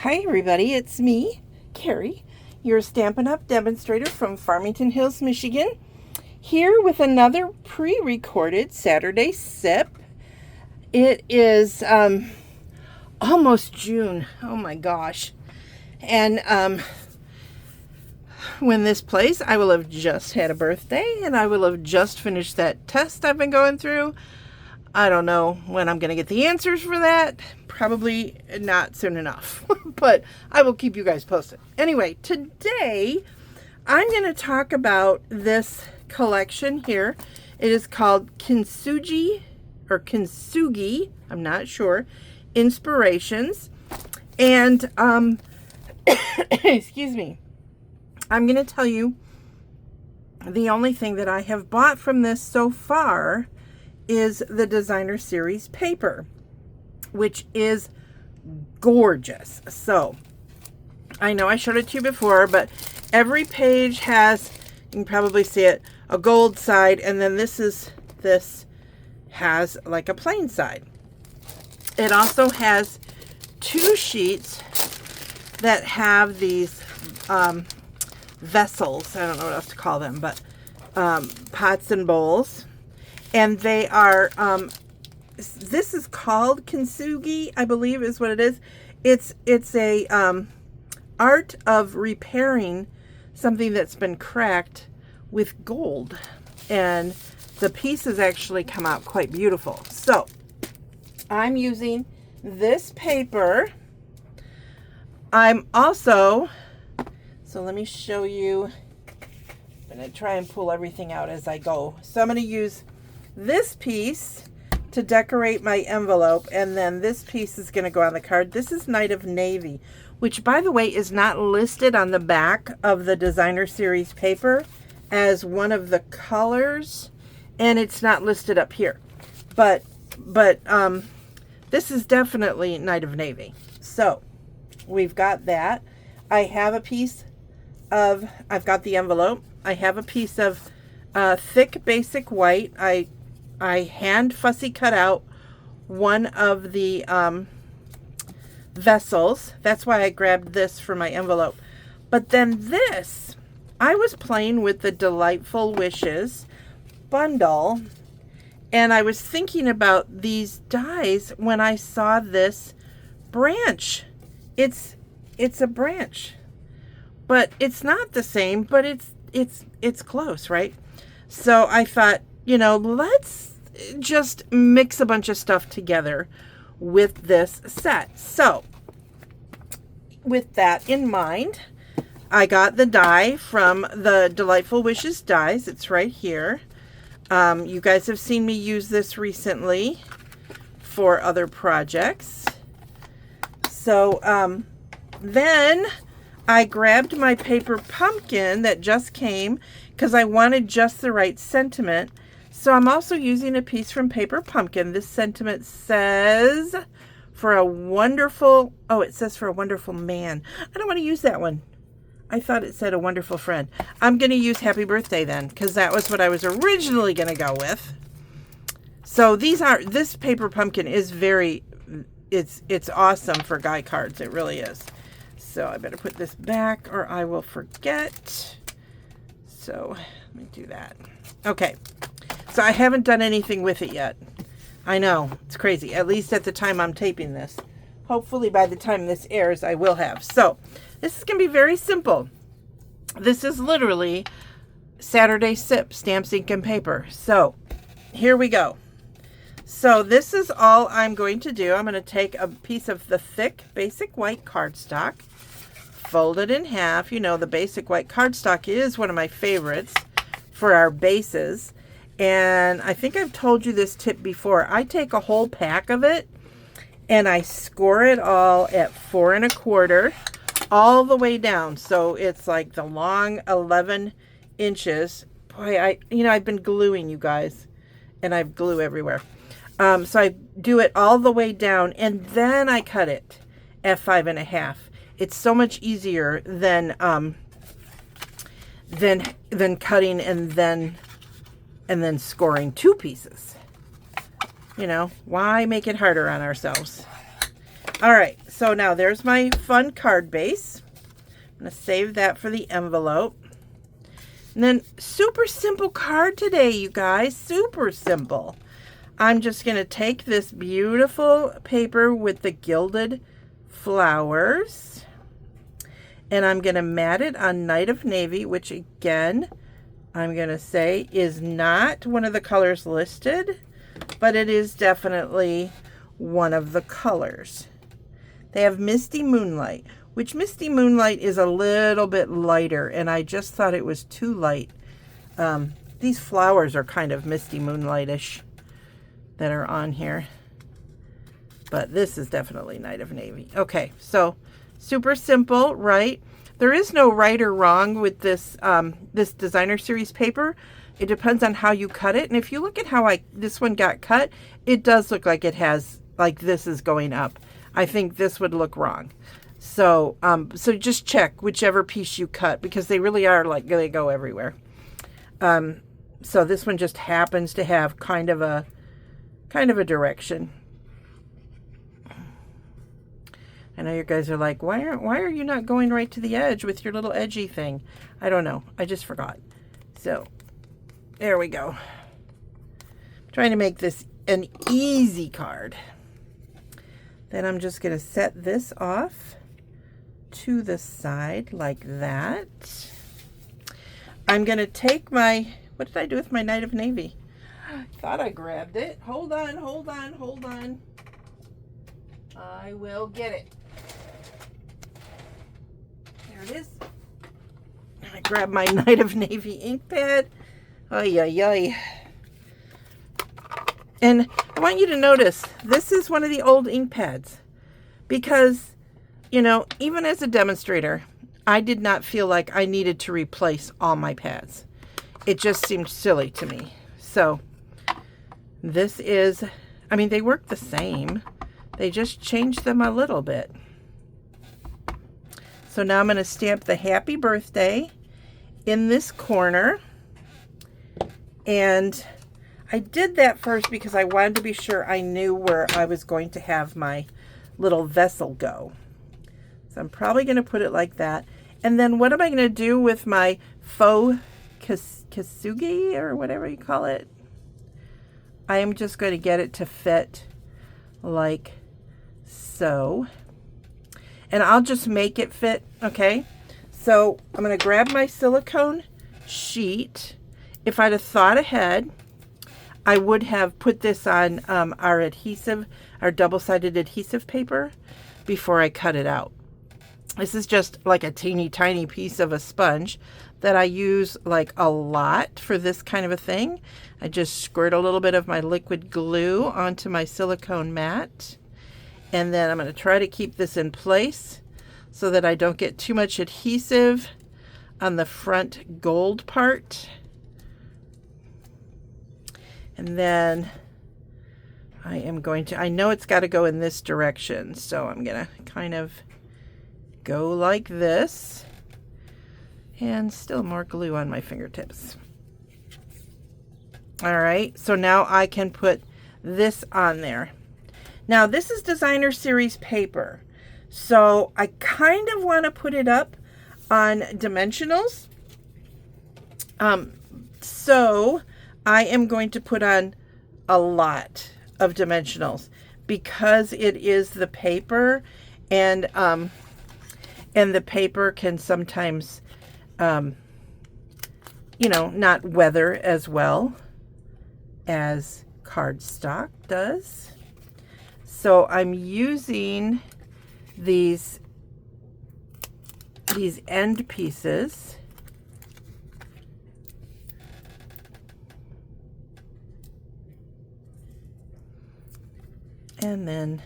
Hi everybody, it's me, Carrie, your Stampin' Up! Demonstrator from Farmington Hills, Michigan, here with another pre-recorded Saturday sip. It is almost June, oh my gosh, and when this plays, I will have just had a birthday, and I will have just finished that test I've been going through. I don't know when I'm going to get the answers for that. Probably not soon enough, but I will keep you guys posted. Anyway, today I'm going to talk about this collection here. It is called Kintsugi, or Kintsugi, I'm not sure, Inspirations. And, excuse me, I'm going to tell you the only thing that I have bought from this so far is the designer series paper, which is gorgeous. So I know I showed it to you before, but every page has, you can probably see it, a gold side, and then this has like a plain side. It also has two sheets that have these vessels, I don't know what else to call them, but pots and bowls. And they are, this is called Kintsugi, I believe is what it is. It's a art of repairing something that's been cracked with gold. And the pieces actually come out quite beautiful. So, I'm using this paper. I'm also, so let me show you. I'm going to try and pull everything out as I go. So I'm going to use this piece to decorate my envelope, and then this piece is going to go on the card. This is Night of Navy, which by the way is not listed on the back of the designer series paper as one of the colors, and it's not listed up here, but this is definitely Night of Navy. So we've got that. I have a piece of, I've got the envelope. I have a piece of thick basic white. I hand fussy cut out one of the vessels. That's why I grabbed this for my envelope. But then this, I was playing with the Delightful Wishes bundle, and I was thinking about these dies when I saw this branch. It's a branch, but it's not the same, but it's close, right? So I thought, you know, let's just mix a bunch of stuff together with this set. So with that in mind, I got the die from the Delightful Wishes dies. It's right here. You guys have seen me use this recently for other projects. So then I grabbed my paper pumpkin that just came because I wanted just the right sentiment. So I'm also using a piece from Paper Pumpkin. This sentiment says, for a wonderful, oh, it says for a wonderful man. I don't want to use that one. I thought it said a wonderful friend. I'm going to use happy birthday then, because that was what I was originally going to go with. So this Paper Pumpkin is very, it's awesome for guy cards. It really is. So I better put this back or I will forget. So let me do that. Okay. So I haven't done anything with it yet. I know, it's crazy. At least at the time I'm taping this. Hopefully by the time this airs, I will have. So this is going to be very simple. This is literally Saturday Sip, stamps, ink, and paper. So here we go. So this is all I'm going to do. I'm going to take a piece of the thick basic white cardstock, fold it in half. You know, the basic white cardstock is one of my favorites for our bases. And I think I've told you this tip before. I take a whole pack of it and I score it all at 4 1/4 all the way down. So it's like the long 11 inches. Boy, I've been gluing, you guys, and I have glue everywhere. So I do it all the way down and then I cut it at 5 1/2. It's so much easier than cutting and then scoring two pieces. You know, why make it harder on ourselves? All right, so now there's my fun card base. I'm going to save that for the envelope. And then super simple card today, you guys. Super simple. I'm just going to take this beautiful paper with the gilded flowers, and I'm going to mat it on Night of Navy, which again, I'm going to say is not one of the colors listed, but it is definitely one of the colors. They have Misty Moonlight, which Misty Moonlight is a little bit lighter, and I just thought it was too light. These flowers are kind of Misty Moonlight-ish that are on here, but this is definitely Night of Navy. Okay, so super simple, right? There is no right or wrong with this this designer series paper. It depends on how you cut it, and if you look at how this one got cut, it does look like it has, like, this is going up. I think this would look wrong. So so just check whichever piece you cut, because they really are, like, they go everywhere. So this one just happens to have kind of a direction. I know you guys are like, why are you not going right to the edge with your little edgy thing? I don't know. I just forgot. So there we go. I'm trying to make this an easy card. Then I'm just going to set this off to the side like that. I'm going to take my, what did I do with my Night of Navy? I thought I grabbed it. Hold on, hold on, hold on. I will get it. There it is. I grab my Night of Navy ink pad. Ay, ay, ay. And I want you to notice, this is one of the old ink pads, because, you know, even as a demonstrator, I did not feel like I needed to replace all my pads. It just seemed silly to me. So this is, I mean, they work the same. They just changed them a little bit. So now I'm going to stamp the happy birthday in this corner. And I did that first because I wanted to be sure I knew where I was going to have my little vessel go. So I'm probably going to put it like that. And then what am I going to do with my faux Kintsugi, or whatever you call it? I am just going to get it to fit like so. And I'll just make it fit, okay? So I'm going to grab my silicone sheet. If I'd have thought ahead, I would have put this on our adhesive, our double-sided adhesive paper before I cut it out. This is just like a teeny tiny piece of a sponge that I use like a lot for this kind of a thing. I just squirt a little bit of my liquid glue onto my silicone mat. And then I'm going to try to keep this in place so that I don't get too much adhesive on the front gold part. And then I am going to, I know it's got to go in this direction, so I'm going to kind of go like this. And still more glue on my fingertips. All right, so now I can put this on there. Now this is designer series paper, so I kind of want to put it up on dimensionals. So I am going to put on a lot of dimensionals because it is the paper, and the paper can sometimes you know, not weather as well as cardstock does. So I'm using these end pieces and then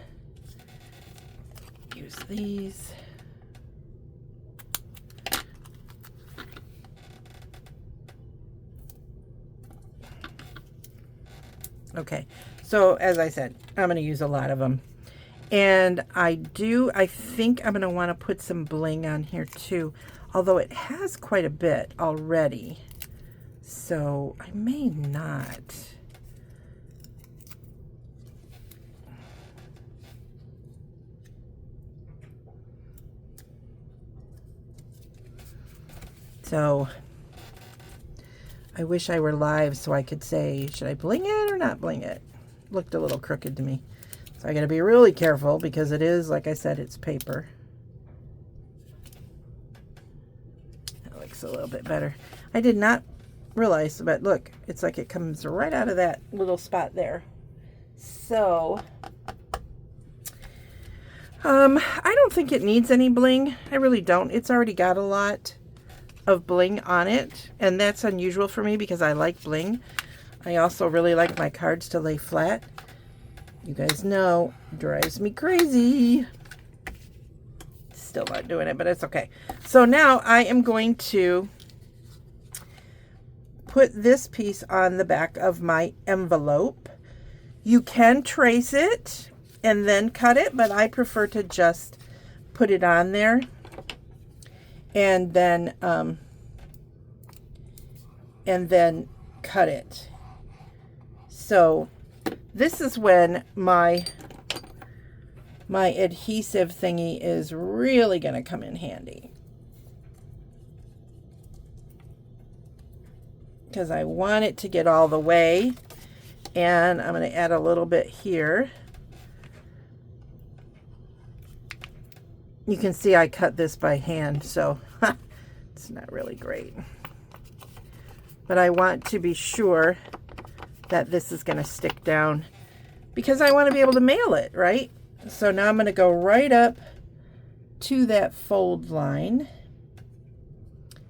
use these. Okay, so as I said, I'm going to use a lot of them. And I think I'm going to want to put some bling on here too, although it has quite a bit already. So I may not. So I wish I were live so I could say, should I bling it or not bling it? Looked a little crooked to me. So I got to be really careful because it is, like I said, it's paper. That looks a little bit better. I did not realize, but look, it's like it comes right out of that little spot there. So I don't think it needs any bling. I really don't. It's already got a lot of bling on it, and that's unusual for me because I like bling. I also really like my cards to lay flat. You guys know, drives me crazy. Still not doing it, but it's okay. So now I am going to put this piece on the back of my envelope. You can trace it and then cut it, but I prefer to just put it on there and then cut it. So this is when my adhesive thingy is really going to come in handy, because I want it to get all the way, and I'm going to add a little bit here. You can see I cut this by hand, so it's not really great. But I want to be sure that this is going to stick down because I want to be able to mail it, right? So now I'm going to go right up to that fold line.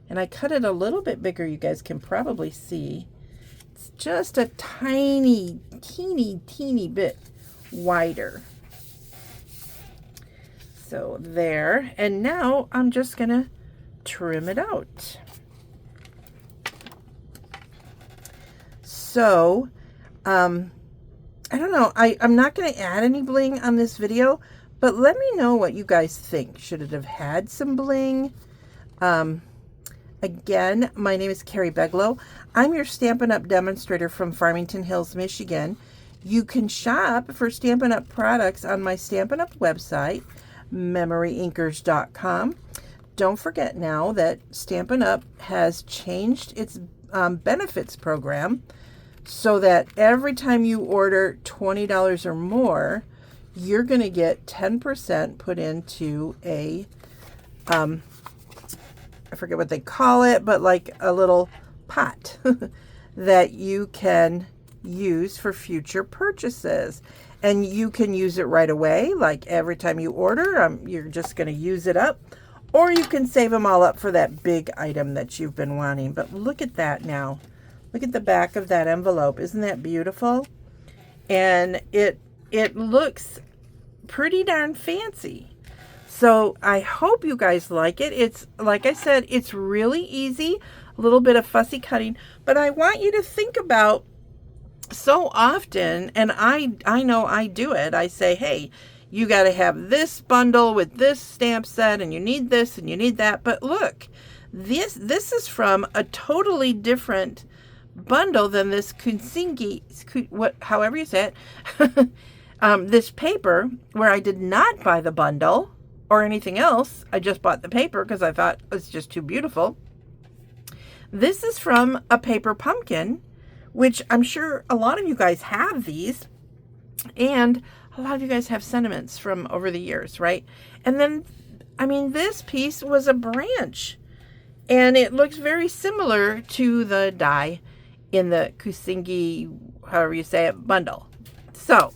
And I cut it a little bit bigger, you guys can probably see. It's just a tiny, teeny bit wider. So there, and now I'm just gonna trim it out. So, I don't know, I'm not gonna add any bling on this video, but let me know what you guys think. Should it have had some bling? Again, my name is Carrie Beglow. I'm your Stampin' Up! Demonstrator from Farmington Hills, Michigan. You can shop for Stampin' Up! Products on my Stampin' Up! Website, MemoryINKers.com. Don't forget now that Stampin' Up! Has changed its benefits program so that every time you order $20 or more, you're going to get 10% put into a I forget what they call it, but like a little pot that you can use for future purchases. And you can use it right away, like every time you order, you're just going to use it up. Or you can save them all up for that big item that you've been wanting. But look at that now. Look at the back of that envelope. Isn't that beautiful? And it looks pretty darn fancy. So I hope you guys like it. It's, like I said, it's really easy, a little bit of fussy cutting, but I want you to think about so often, and I know I do it, I say, hey, you got to have this bundle with this stamp set, and you need this and you need that. But look, this is from a totally different bundle than this Kintsugi, however you say it, this paper, where I did not buy the bundle or anything else. I just bought the paper because I thought it's just too beautiful. This is from a paper pumpkin, which I'm sure a lot of you guys have these, and a lot of you guys have sentiments from over the years, right? And then, I mean, this piece was a branch, and it looks very similar to the die in the Kintsugi, however you say it, bundle. So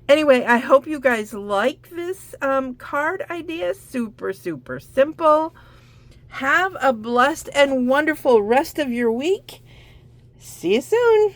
anyway, I hope you guys like this card idea. Super simple. Have a blessed and wonderful rest of your week. See you soon.